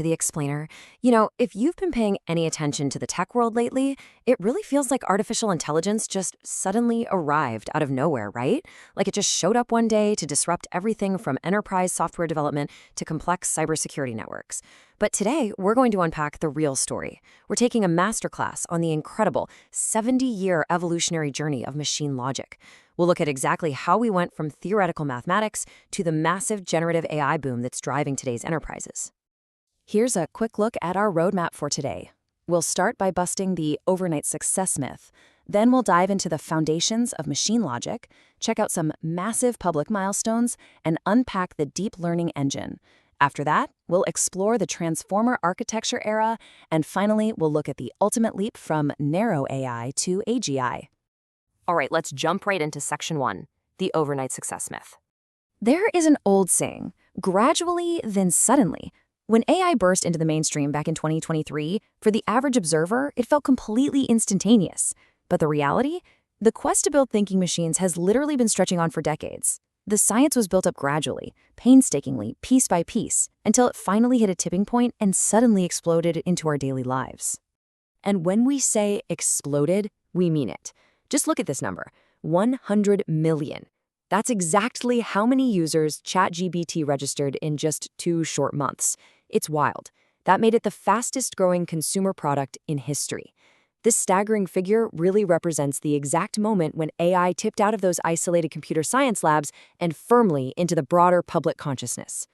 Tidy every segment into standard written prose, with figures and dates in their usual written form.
The explainer. If you've been paying any attention to the tech world lately, it really feels like artificial intelligence just suddenly arrived out of nowhere, right? Like it just showed up one day to disrupt everything from enterprise software development to complex cybersecurity networks. But today, we're going to unpack the real story. We're taking a masterclass on the incredible 70-year evolutionary journey of machine logic. We'll look at exactly how we went from theoretical mathematics to the massive generative AI boom that's driving today's enterprises. Here's a quick look at our roadmap for today. We'll start by busting the overnight success myth. Then we'll dive into the foundations of machine logic, check out some massive public milestones, and unpack the deep learning engine. After that, we'll explore the transformer architecture era, and finally, we'll look at the ultimate leap from narrow AI to AGI. All right, let's jump right into section 1, the overnight success myth. There is an old saying, gradually, then suddenly. When AI burst into the mainstream back in 2023, for the average observer, it felt completely instantaneous. But the reality? The quest to build thinking machines has literally been stretching on for decades. The science was built up gradually, painstakingly, piece by piece, until it finally hit a tipping point and suddenly exploded into our daily lives. And when we say exploded, we mean it. Just look at this number, 100 million. That's exactly how many users ChatGPT registered in just 2 short months. It's wild. That made it the fastest growing consumer product in history. This staggering figure really represents the exact moment when AI tipped out of those isolated computer science labs and firmly into the broader public consciousness.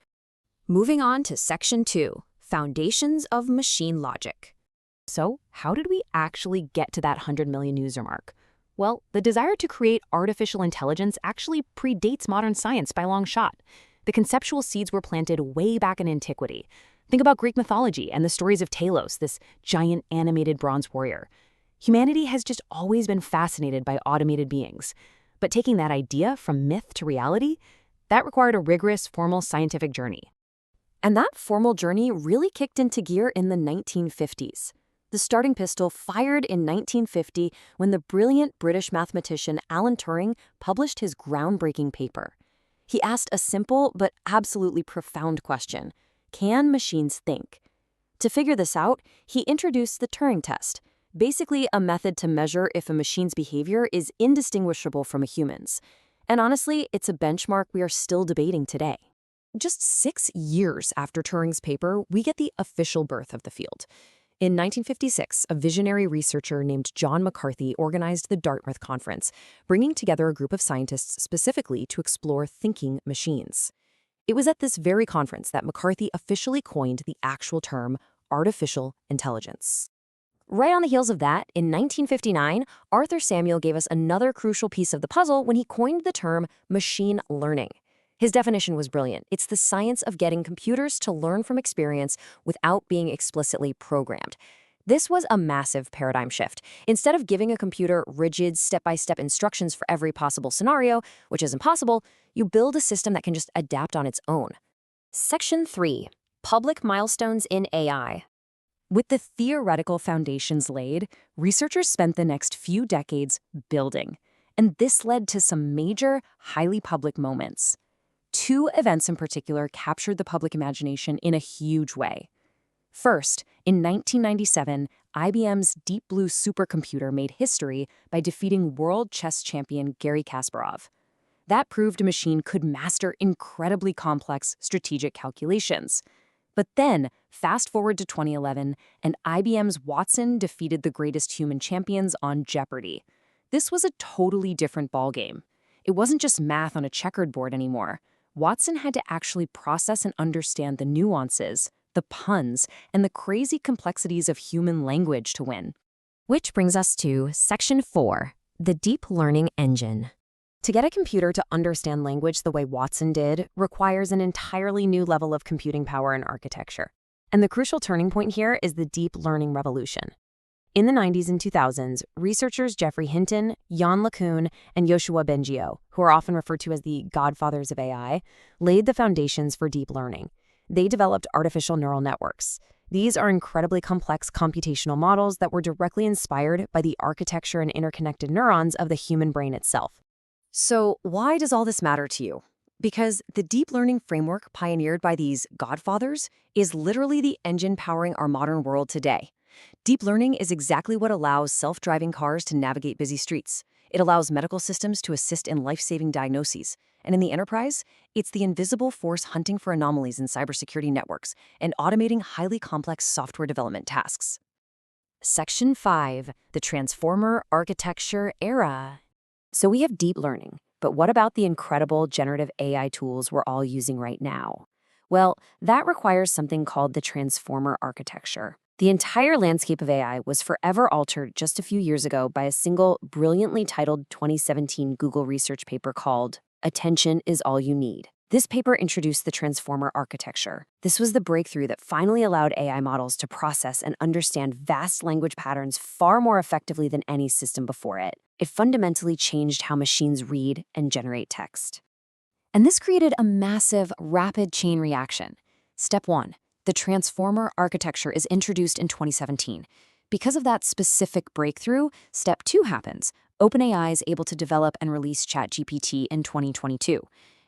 Moving on to section 2, foundations of machine logic. So, how did we actually get to that 100 million user mark? Well, the desire to create artificial intelligence actually predates modern science by a long shot. The conceptual seeds were planted way back in antiquity. Think about Greek mythology and the stories of Talos, this giant animated bronze warrior. Humanity has just always been fascinated by automated beings. But taking that idea from myth to reality, that required a rigorous, formal scientific journey. And that formal journey really kicked into gear in the 1950s. The starting pistol fired in 1950 when the brilliant British mathematician Alan Turing published his groundbreaking paper. He asked a simple but absolutely profound question: can machines think? To figure this out, he introduced the Turing test, basically a method to measure if a machine's behavior is indistinguishable from a human's. And honestly, it's a benchmark we are still debating today. Just 6 years after Turing's paper, we get the official birth of the field. In 1956, a visionary researcher named John McCarthy organized the Dartmouth Conference, bringing together a group of scientists specifically to explore thinking machines. It was at this very conference that McCarthy officially coined the actual term artificial intelligence. Right on the heels of that, in 1959, Arthur Samuel gave us another crucial piece of the puzzle when he coined the term machine learning. His definition was brilliant. It's the science of getting computers to learn from experience without being explicitly programmed. This was a massive paradigm shift. Instead of giving a computer rigid, step-by-step instructions for every possible scenario, which is impossible, you build a system that can just adapt on its own. Section 3, public milestones in AI. With the theoretical foundations laid, researchers spent the next few decades building. And this led to some major, highly public moments. 2 events in particular captured the public imagination in a huge way. First, in 1997, IBM's Deep Blue supercomputer made history by defeating world chess champion Garry Kasparov. That proved a machine could master incredibly complex strategic calculations. But then, fast forward to 2011, and IBM's Watson defeated the greatest human champions on Jeopardy! This was a totally different ballgame. It wasn't just math on a checkered board anymore. Watson had to actually process and understand the nuances, the puns, and the crazy complexities of human language to win. Which brings us to Section 4, the deep learning engine. To get a computer to understand language the way Watson did requires an entirely new level of computing power and architecture. And the crucial turning point here is the deep learning revolution. In the 90s and 2000s, researchers Geoffrey Hinton, Yann LeCun, and Yoshua Bengio, who are often referred to as the godfathers of AI, laid the foundations for deep learning. They developed artificial neural networks. These are incredibly complex computational models that were directly inspired by the architecture and interconnected neurons of the human brain itself. So why does all this matter to you? Because the deep learning framework pioneered by these godfathers is literally the engine powering our modern world today. Deep learning is exactly what allows self-driving cars to navigate busy streets. It allows medical systems to assist in life-saving diagnoses. And in the enterprise, it's the invisible force hunting for anomalies in cybersecurity networks and automating highly complex software development tasks. Section 5, the Transformer Architecture Era. So we have deep learning, but what about the incredible generative AI tools we're all using right now? Well, that requires something called the Transformer Architecture. The entire landscape of AI was forever altered just a few years ago by a single, brilliantly titled 2017 Google research paper called Attention is All You Need. This paper introduced the Transformer Architecture. This was the breakthrough that finally allowed AI models to process and understand vast language patterns far more effectively than any system before it. It fundamentally changed how machines read and generate text. And this created a massive, rapid chain reaction. Step 1. The Transformer Architecture is introduced in 2017. Because of that specific breakthrough, Step 2 happens. OpenAI is able to develop and release ChatGPT in 2022.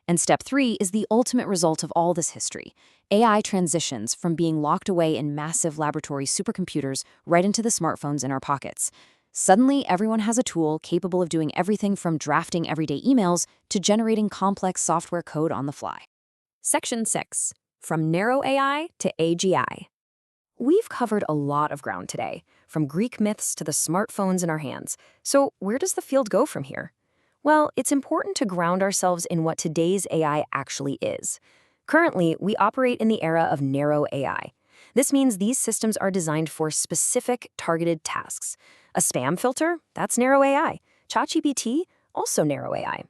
And Step 3 is the ultimate result of all this history. AI transitions from being locked away in massive laboratory supercomputers right into the smartphones in our pockets. Suddenly, everyone has a tool capable of doing everything from drafting everyday emails to generating complex software code on the fly. Section 6. From narrow AI to AGI. We've covered a lot of ground today, from Greek myths to the smartphones in our hands. So where does the field go from here? Well, it's important to ground ourselves in what today's AI actually is. Currently, we operate in the era of narrow AI. This means these systems are designed for specific, targeted tasks. A spam filter? That's narrow AI. ChatGPT? Also narrow AI.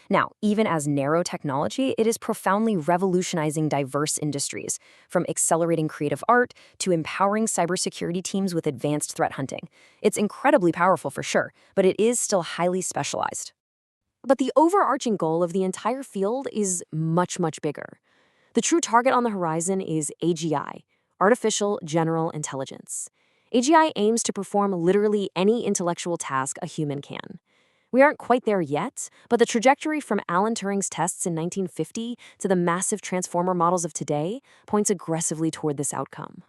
Now, even as narrow technology, it is profoundly revolutionizing diverse industries, from accelerating creative art to empowering cybersecurity teams with advanced threat hunting. It's incredibly powerful for sure, but it is still highly specialized. But the overarching goal of the entire field is much, much bigger. The true target on the horizon is AGI, Artificial General Intelligence. AGI aims to perform literally any intellectual task a human can. We aren't quite there yet, but the trajectory from Alan Turing's tests in 1950 to the massive transformer models of today points aggressively toward this outcome.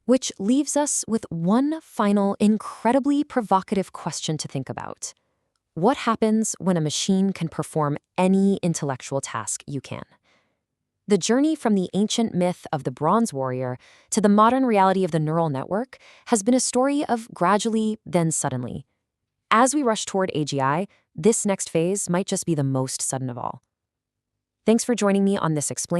Which leaves us with one final, incredibly provocative question to think about. What happens when a machine can perform any intellectual task you can? The journey from the ancient myth of the bronze warrior to the modern reality of the neural network has been a story of gradually, then suddenly. As we rush toward AGI, this next phase might just be the most sudden of all. Thanks for joining me on this Explain